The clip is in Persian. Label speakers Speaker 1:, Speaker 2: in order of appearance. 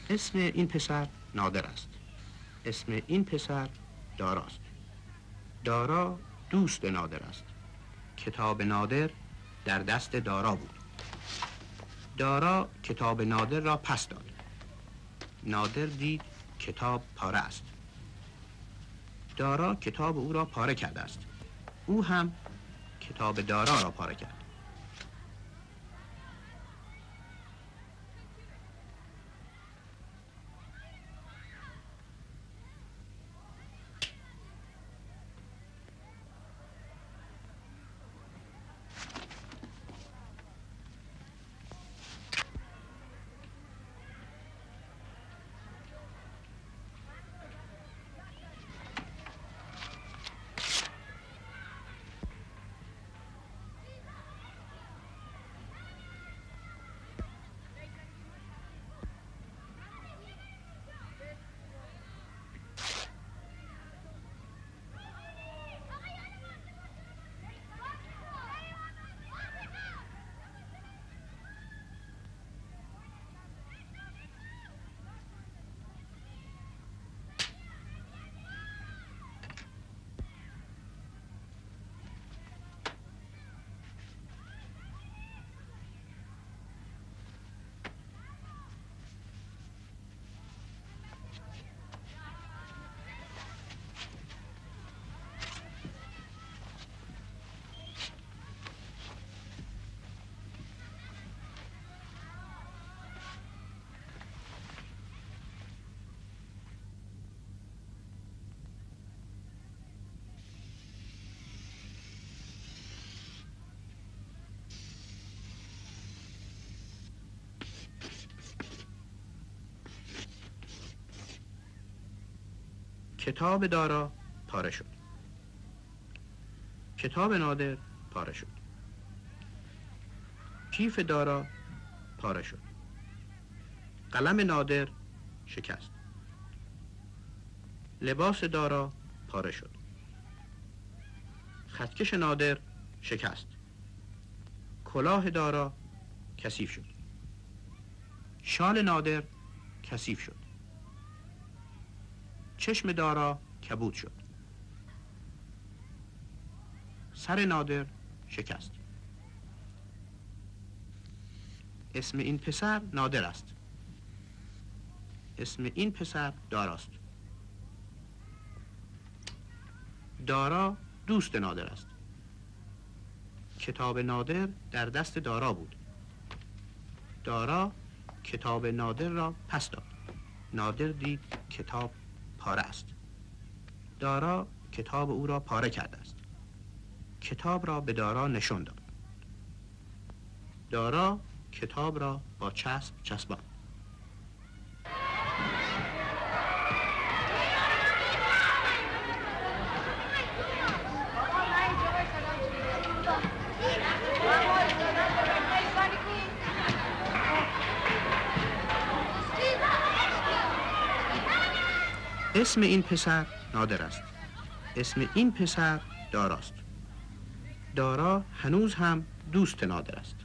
Speaker 1: اسم این پسر نادر است. اسم این پسر داراست. دارا دوست نادر است. کتاب نادر در دست دارا بود. دارا کتاب نادر را پس داد. نادر دید کتاب پاره است. دارا کتاب او را پاره کرده است. او هم کتاب دارا را پاره کرد. کتاب دارا پاره شد. کتاب نادر پاره شد. کیف دارا پاره شد. قلم نادر شکست. لباس دارا پاره شد. خطکش نادر شکست. کلاه دارا کثیف شد. شال نادر کثیف شد. چشم دارا کبود شد. سر نادر شکست. اسم این پسر نادر است. اسم این پسر داراست. دارا دوست نادر است. کتاب نادر در دست دارا بود. دارا کتاب نادر را پس داد. نادر دید کتاب پاره است. دارا کتاب او را پاره کرده است. کتاب را به دارا نشان داد. دارا کتاب را با چسب چسباند. اسم این پسر نادر است. اسم این پسر داراست. دارا هنوز هم دوست نادر است.